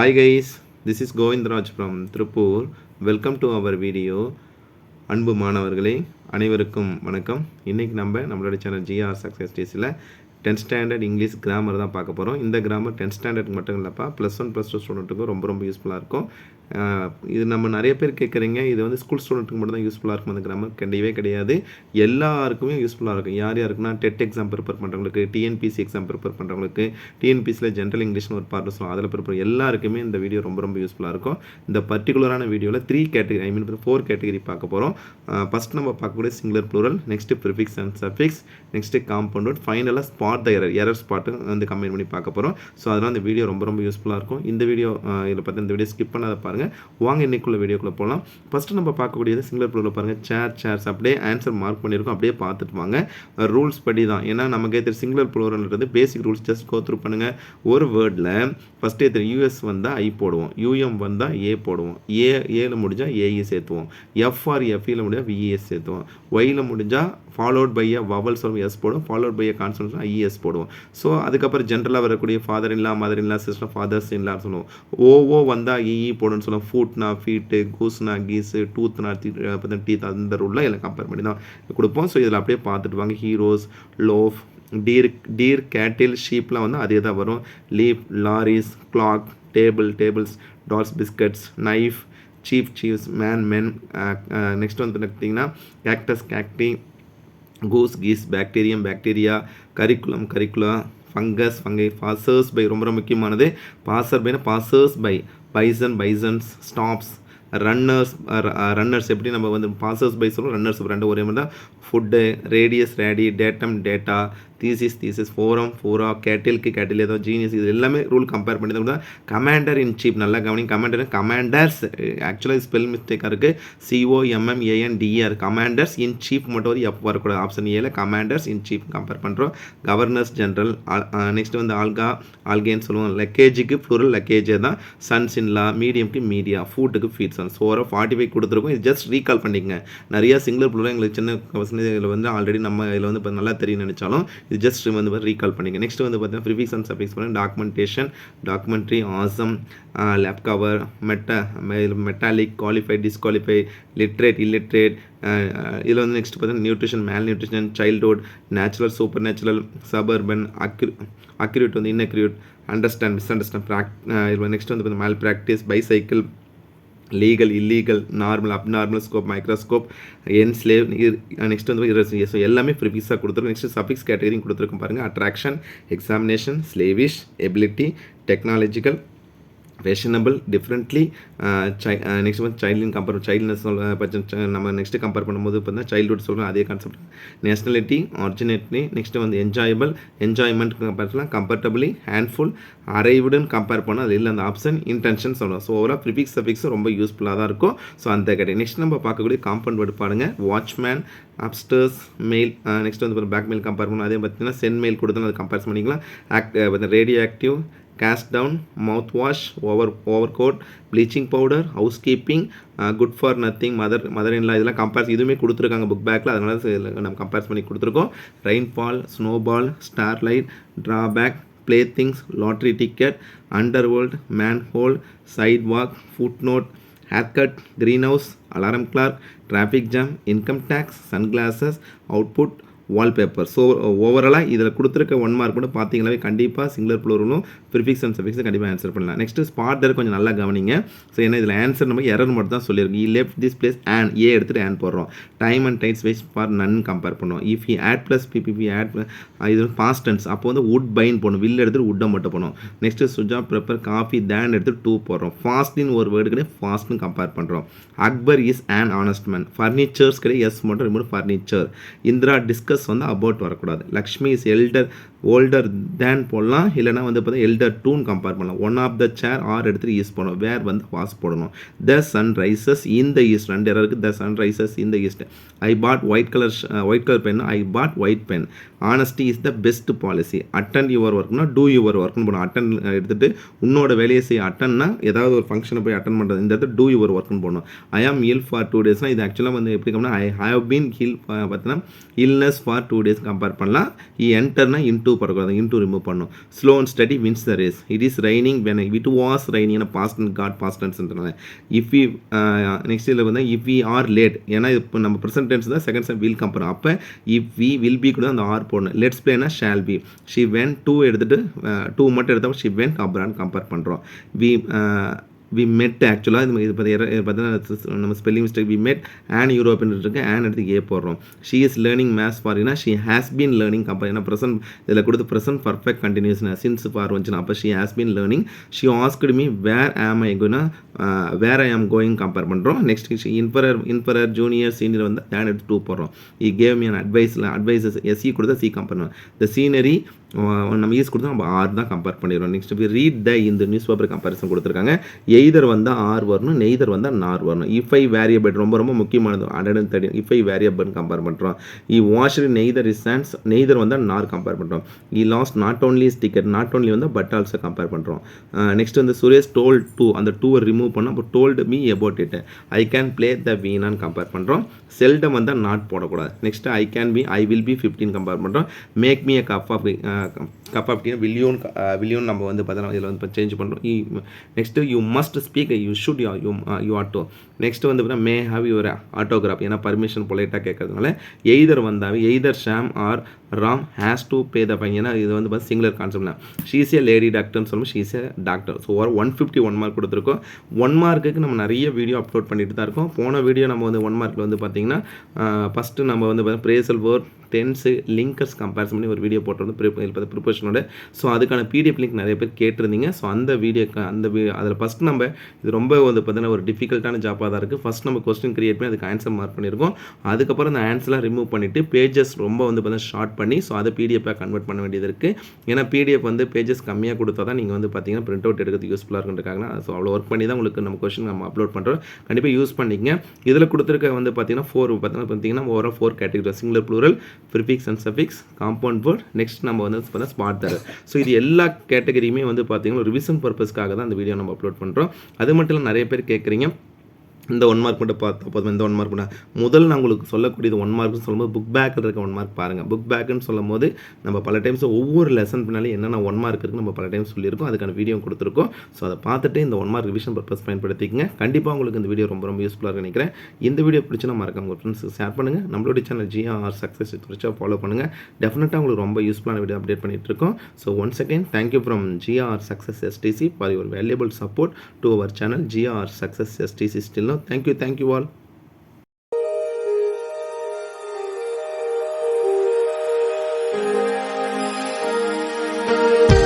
Hi guys, this is Govindraj from Tripur. Welcome to our video. அன்பு மாணவர்களே அனைவருக்கும் வணக்கம். இன்றைக்கி நம்மளோட சேனல் GR சக்ஸஸ் டேஸில் 10th ஸ்டாண்டர்ட் இங்கிலீஷ் கிராமர் தான் பார்க்க போகிறோம். இந்த கிராமர் 10th ஸ்டாண்டர்ட் மட்டும் இல்லைப்பா, +1 +2 ஸ்டூடெண்ட்டுக்கும் ரொம்ப யூஸ்ஃபுல்லாக இருக்கும். இது நம்ம நிறைய பேர் கேட்குறீங்க, இது வந்து ஸ்கூல் ஸ்டூடெண்ட்டுக்கு மட்டும் தான் யூஸ்ஃபுல்லாக இருக்கும். அந்த கிராமர் கண்டிப்பாக கிடையாது, எல்லாருக்குமே யூஸ்ஃபுல்லாக இருக்கும். யார் யாருக்குன்னா டெட் எக்ஸாம் ப்ரிப்பேர் பண்ணுறவங்களுக்கு, டிஎன்பிசி எக்ஸாம் ப்ரிப்பேர் பண்ணுறவங்களுக்கு, டிஎன்பிசியில் ஜென்ரல் இங்கிலீஷ்னு ஒரு பார்ட் சொல்லுவோம், அதில் ப்ரிப்பேர் எல்லாருக்குமே இந்த வீடியோ ரொம்ப யூஸ்ஃபுல்லாக இருக்கும். இந்த பர்டிகுலரான வீடியோவில் 3 கேட்டகரி, 4 கேட்டகரி பார்க்க போகிறோம். ஃபஸ்ட் நம்ம பார்க்கக்கூடிய singular plural, next prefix and suffix, next compound word, ஃபைனலாக ஸ்பாட் த எரர் ஸ்பாட்டு வந்து கம்பைன் பண்ணி பார்க்க போகிறோம். ஸோ அதனால் இந்த வீடியோ ரொம்ப யூஸ்ஃபுல்லாக இருக்கும். இந்த வீடியோ இதில் பார்த்து இந்த வீடியோ ஸ்கிப் பண்ணாத பாருங்கள். வாங்க இன்னைக்குள்ள வீடியோக்குள்ளே போகலாம். ஃபஸ்ட்டு நம்ம பார்க்கக்கூடியது சிங்குலர் ப்ளூரல் பாருங்கள். சேர்ஸ் அப்படியே ஆன்சர் மார்க் பண்ணியிருக்கோம், அப்படியே பார்த்துட்டு வாங்க. ரூல்ஸ் படி தான், ஏன்னா நமக்கு தெரியும் சிங்குலர் ப்ளூரல்ன்றது basic rules. Just go through பண்ணுங்கள். ஒரு வேர்டில் ஃபஸ்ட்டே தெரியும், யூஎஸ் வந்தால் ஐ போடுவோம், யூஎம் வந்தால் ஏ போடுவோம், ஏல முடிஞ்சால் ஏஇ சேர்த்துவோம், எஃப்ஆர் எஃப்இயில் முடிஞ்சால் விஇஎஸ் சேர்த்துவோம், ஒயில் முடிஞ்சால் ஃபாலோட் பை அ வவல் சொல்லுவோம் எஸ் போடுவோம், followed by a consonant IES போடுவோம். ஸோ அதுக்கப்புறம் ஜென்ரலாக வரக்கூடிய ஃபாதர் இல்லா, மதர் இல்லா, சிஸ்டர், ஃபாதர்ஸ் இல்லான்னு சொல்லுவோம். ஓ வந்தால் இஇ போடுன்னு சொல்லுவோம். ஃபுட்னா ஃபீட்டு, கூஸ்னா கீஸு, டூத்னா டீத், அந்த ரூலில் எல்லாம் கம்பேர் பண்ணி தான் கொடுப்போம். ஸோ இதில் அப்படியே பார்த்துட்டு வாங்க. ஹீரோஸ், லோஃப், டீர், கேட்டில், ஷீப்லாம் வந்து அதே தான் வரும். Leaf, lorries, clock, tables, dolls, biscuits, knife, chiefs, men. Next வந்து பார்த்தீங்கன்னா cactus, cacti, goose, geese, bacteria, curricula, fungi, passers by ரொம்ப முக்கியமானது. Passers by, bisons, stops, runners எப்படி நம்ம வந்து பாசர்ஸ் பை சொல்லுவோம், ரன்னர்ஸ் ரெண்டு ஒரே மாதிரி தான். ஃபுட்டு, ரேடியஸ், டேட்டா, தீசிஸ், ஃபோரா, கேட்டில் ஏதோ, ஜீனியஸ், இது எல்லாமே ரூல் கம்பேர் பண்ணி தான். கமாண்டர் இன் சீஃப், நல்லா கவனி. கமாண்டர்ஸ் ஆக்சுவலாக ஸ்பெல் மிஸ்டேக்காக இருக்குது. COMMANDER, கமாண்டர்ஸ் இன் சீஃப் மட்டும் ஒரு எஃப் வரக்கூடாது. ஆப்ஷன் ஏல கமாண்டர்ஸ் இன் சீஃப் கம்பேர் பண்ணுறோம். Governors general. நெக்ஸ்ட் வந்து ஆல்கேன்னு சொல்லுவோம். லக்கேஜுக்கு ப்ளூரல் லக்கேஜே தான். சன்ஸ் இன்லா, மீடியம்க்கு மீடியா, ஃபுட்டுக்கு ஃபீட்ஸ். ஸோ 45 கொடுத்துருக்கோம். இது ஜஸ்ட் ரீகால் பண்ணிக்கங்க. நிறையா சிங்குலர் ப்ளூரல் எங்களுக்கு சின்ன இதில் வந்து ஆல்ரெடி நம்ம இதில் வந்து இப்போ நல்லா தெரியும் நினச்சாலும் இது ஜஸ்ட் வந்து ரீகால் பண்ணிங்க. நெக்ஸ்ட் வந்து பார்த்தீங்கன்னா ப்ரிஃபிக்ஸ் அண்ட் சஃபிக்ஸ் பண்ணி documentation, documentary, awesome, lab cover, metallic, qualify, disqualify, literate, illiterate. இதில் வந்து நெக்ஸ்ட் பார்த்தீங்கன்னா nutrition, malnutrition, childhood, natural, supernatural, suburban, accurate வந்து இன்அக்யூரேட், அண்டர்ஸ்டாண்ட், மிஸ்அண்டர்ஸ்டாண்ட். இதில் நெக்ஸ்ட் வந்து பார்த்தீங்கன்னா malpractice, bicycle, legal, illegal, normal, abnormal, scope, microscope, enslave. Next வந்து so எல்லாமே ப்ரிஃபிக்ஸாக கொடுத்துருக்கோம். நெக்ஸ்ட் சஃபிக்ஸ் கேட்டகரியும் கொடுத்துருக்கோம் பாருங்கள். Attraction, examination, slavish, ability, technological, fashionable, differently. Next வந்து சைல்டுன்னு கம்பேர், சைல்ட்னஸ் நம்ம நெக்ஸ்ட்டு கம்பேர் பண்ணும்போது பார்த்தீங்கன்னா சைல்டுஹுட் சொல்கிறோம், அதே கான்செப்ட். நேஷ்னலிட்டி, ஆரிஜினேட்லி. நெக்ஸ்ட்டு வந்து என்ஜாய்மெண்ட் கம்பேர் பண்ணலாம். கம்ஃபர்டபிளி, ஹேண்ட்ஃபுல், அரைவுடுன்னு கம்பேர் பண்ணால் அது இல்லை அந்த ஆப்ஷன். இன்டென்ஷன் சொல்லலாம். ஸோ ஓவரால் ப்ரிஃபிக்ஸ் சஃபிக்ஸும் ரொம்ப யூஸ்ஃபுல்லாக தான் இருக்கும். ஸோ அந்த கேட்டகரி. நெக்ஸ்ட் நம்ம பார்க்கக்கூடிய காம்பவுண்ட் வேர்டு பாருங்க. Watchman, upstairs, mail. நெக்ஸ்ட் வந்து பேக் மெயில் கம்பேர் பண்ணணும். அதே பார்த்தீங்கன்னா சென் மெயில் கொடுத்தோம், அது கம்பேர் பண்ணிக்கலாம். Radio active, cast down, mouthwash, overcoat, bleaching powder, housekeeping, good for nothing, mother in law. இதெல்லாம் கம்பேர்ஸ் இதுவுமே கொடுத்துருக்காங்க புக் பேக்கில், அதனால நம்ம கம்பேர்ஸ் பண்ணி கொடுத்துருக்கோம். Rainfall, snowball, starlight, drawback, play things, lottery ticket, underworld, manhole, side walk, foot note, haircut, green house, alarm clock, traffic jam, income tax, sunglasses, output, wallpaper. So ஓவராலாக இதில் கொடுத்துருக்க 1 மார்க் கூட பார்த்தீங்களாவே கண்டிப்பாக சிங்குலர் ப்ளூரலும் ப்ரிஃபிக்ஸ் அண்ட் சஃபிக்ஸை கண்டிப்பாக answer பண்ணலாம். நெக்ஸ்ட்டு ஸ்பாட் தர் கொஞ்சம் நல்லா கவனிங்க. ஸோ ஏன்னா இதில் ஆன்சர் நம்ம எரர் மட்டும் தான் சொல்லியிருக்கோம். Left this place and a எடுத்துகிட்டு ஆன் போடுறோம். Time and tides waits for none compare பண்ணுவோம். If you add plus PPP add, இது பாஸ்ட் டென்ஸ். அப்போ வந்து வுட் பைன் போடணும், வில் எடுத்துகிட்டு வுட்டை மட்டும் பண்ணுவோம். நெக்ஸ்ட்டு சுஜா ப்ரிப்பர் காஃபி தேன் எடுத்துகிட்டு 2 போடுறோம். ஃபாஸ்ட்னு ஒரு வேர்டு கிடையாது, ஃபாஸ்ட்னு கம்பேர் பண்ணுறோம். Akbar is an honest man. Furnitures கிடையாது, எஸ் மட்டும் ரிமூவ் ஃபர்னிச்சர். இந்திரா டிஸ்கஸ் வந்து அபவுட் வரக்கூடாது. லக்ஷ்மி இஸ் ஓல்டர் தேன் போடலாம், இல்லைனா வந்து பார்த்தா எல்டர் டூன்னு கம்பேர் பண்ணலாம். One of the chair are எடுத்துகிட்டு யூஸ் பண்ணணும். வேர் வந்து வாஸ் போடணும். The sun rises in the east, 2 error இருக்குது. The sun rises in the east. I bought white colour pen, I bought white pen. Honesty is the best policy. Attend your ஒர்க்னா to your ஒர்க்னு போடணும். Attend எடுத்துகிட்டு உன்னோட வேலையை செய்ய. அட்டன்னா ஏதாவது ஒரு ஃபங்க்ஷனை போய் அட்டன் பண்ணுறது. இந்த இடத்துல டூ யுவர் ஒர்க்னு போடணும். ஐ ஆம் இல் ஃபார் 2 daysனால் இது ஆக்சுவலாக வந்து எப்படி கம்னா ஐ ஹாவ் பீன் ஹில் பார்த்தீங்கன்னா இல்னஸ் ஃபார் 2 days கம்பேர் பண்ணலாம். என்டர்னா இன்டூ into போடக்கூடாது, into remove பண்ணணும். Slow and steady wins the race. It is raining when it was raining past and got past tenseன்றனால if we next இதில் வந்து if we are late, ஏன்னா இப்போ நம்ம present tense தான் second time will come பண்ணும். அப்போ if we will be கூட அந்த ஆர் போடணும். let's play னா shall be. she went to எடுத்துட்டு to மட்டும் எடுத்தா she went abroad கம்பேர் பண்ணுறோம். we met actually இது பார்த்தீங்கன்னா நம்ம spelling mistake we met an European இருக்கு an எடுத்து ஏ போடுறோம். she is learning maths for she has been learning compare ஏன்னா ப்ரெசன்ட் இதில் கொடுத்து present perfect continuous since for வந்துச்சுன்னா அப்போ she has been learning. she asked me where am I going where I am going compare பண்ணுறோம். Next inferior junior senior வந்து an எடுத்து 2 போடுறோம். he gave me an advices SE கொடுத்தா C compare பண்ணுவோம். the scenery நம்ம use கொடுத்தா நம்ம R தான் கம்பேர் பண்ணிடுறோம். நெக்ஸ்ட் ரீட் த இந்த நியூஸ் பேப்பர் கம்பேரிசன் கொடுத்துருக்காங்க. எய்தர் வந்தால் ஆர் வரணும், நெய்தர் வந்தால் நார் வரணும். இஃப் ஐ வேரியபிள் ரொம்ப முக்கியமானது 130 இஃப் ஐ வேரியபிள் கம்பேர் பண்ணுறோம். Washed neither is hands neither வந்தால் நார் கம்பேர் பண்ணுறோம். Lost not only is ticket not only வந்து பட் ஆல்சோ கம்பேர் பண்ணுறோம். நெக்ஸ்ட் வந்து சுரேஷ் டோல்ட் டூ அந்த டூவை ரிமூவ் பண்ணோம். அப்போ told me about it I can play the வீணான்னு கம்பேர் பண்ணுறோம். செல்டம் வந்தால் நாட் போடக்கூடாது. Next I can be I will be 15 compare பண்ணுறோம். Make me a cup of tea வில்லியோன் நம்ம வந்து பார்த்தோன்னா இதில் வந்து சேஞ்ச் பண்ணுறோம். Next you must speak you should you ought. Next வந்து பார்த்தீங்கன்னா மே ஹாவ் யுவர் ஆட்டோகிராஃப் ஏன்னா பர்மிஷன் பொலைட்டாக கேட்கறதுனால எய்தர் வந்தாவே either Sham or Ram has to pay the fine ஏன்னா இது வந்து பார்த்தா சிங்குலர் கான்செப்ட்னா ஷீஸ் ஏ லேடி டாக்டர்னு சொல்லுவோம் ஷீஸ் ஏ டாக்டர். ஸோ ஒரு 151 மார்க் கொடுத்துருக்கோம். 1 மார்க்குக்கு நம்ம நிறைய வீடியோ அப்லோட் பண்ணிட்டு தான் இருக்கோம். போன வீடியோ நம்ம வந்து 1 மார்க்கில் வந்து பார்த்தீங்கன்னா ஃபஸ்ட்டு நம்ம வந்து பார்த்தீங்கன்னா பிரேசல் வேர்ட் டென்ஸு லிங்கர்ஸ் கம்பேரிசன் பண்ணி ஒரு வீடியோ போட்டிருந்தோம் ப்ரிப்பரேஷனோட. ஸோ அதுக்கான பிடிஎஃப் லிங்க் நிறைய பேர் கேட்டிருந்தீங்க. ஸோ அந்த வீடியோக்கு அதில் ஃபஸ்ட் நம்ம இது ரொம்ப வந்து பார்த்தீங்கன்னா ஒரு டிஃபிகல்ட்டான ஜாப்பாக தான் இருக்குது. ஃபஸ்ட் நம்ம கொஸ்டின் கிரியேட் பண்ணி அதுக்கு ஆன்சர் மார்க் பண்ணியிருக்கோம். அதுக்கப்புறம் அந்த ஆன்சர்லாம் ரிமூவ் பண்ணிவிட்டு பேஜஸ் ரொம்ப வந்து பார்த்தீங்கன்னா ஷார்ட் பண்ணி ஸோ அதை பிடிஎஃபாக கன்வெர்ட் பண்ண வேண்டியது இருக்குது. ஏன்னா பிடிஎஃப் வந்து பேஜஸ் கம்மியாக கொடுத்தா தான் நீங்கள் வந்து பார்த்தீங்கன்னா பிரிண்ட் அவுட் எடுக்கிறது யூஸ்ஃபுல்லாக இருக்குன்றக்காக. ஸோ அவ்வளோ ஒர்க் பண்ணி தான் உங்களுக்கு நம்ம கொஸ்டின் நம்ம அப்லோட் பண்ணுறோம். கண்டிப்பாக யூஸ் பண்ணிக்கங்க. இதில் கொடுத்துருக்க வந்து பார்த்தீங்கன்னா 4 overall 4 category singular plural prefix and suffix compound word next நம்ம வந்து பார்த்தா ஸ்பாட் தர. ஸோ இது எல்லா கேட்டகரியுமே வந்து பார்த்தீங்கன்னா ரிவிஷன் பர்பஸ்க்காக தான் அந்த வீடியோ நம்ம அப்லோட் பண்ணுறோம். அது மட்டும் இல்லை நிறைய பேர் கேட்குறீங்க இந்த 1 மார்க் மட்டும் பார்த்தா போதும் இந்த 1 மார்க் மட்டும் முதல் நான் உங்களுக்கு சொல்லக்கூடியது 1 மார்க்னு சொல்லும்போது புக் பேக்கில் இருக்க 1 மார்க் பாருங்கள். புக் பேக்குன்னு சொல்லும் போது நம்ம பல டைம்ஸ் ஒவ்வொரு லெசன் பின்னாலே என்னென்ன 1 மார்க் இருக்குன்னு நம்ம பல டைம்ஸ் சொல்லியிருக்கோம். அதுக்கான வீடியோ கொடுத்துருக்கோம். ஸோ அதை பார்த்துட்டு இந்த 1 மார்க் ரிவிஷன் பர்பஸ் பயன்படுத்திக்கங்க. கண்டிப்பாக உங்களுக்கு இந்த வீடியோ ரொம்ப யூஸ்ஃபுல்லாக நினைக்கிறேன். இந்த வீடியோ பிடிச்சினா மறக்காம உங்கள் ஃப்ரெண்ட்ஸுக்கு ஷேர் பண்ணுங்கள். நம்மளுடைய சேனல் GR சக்ஸஸ் தொடர்ச்சியாக ஃபாலோ பண்ணுங்கள். டெஃபினட்டாக உங்களுக்கு ரொம்ப யூஸ்ஃபுல்லான வீடியோ அப்டேட் பண்ணிட்டு இருக்கோம். So once again thank you from GR success STC for your valuable support to our channel GR success STC. Still no thank you all. Thank you.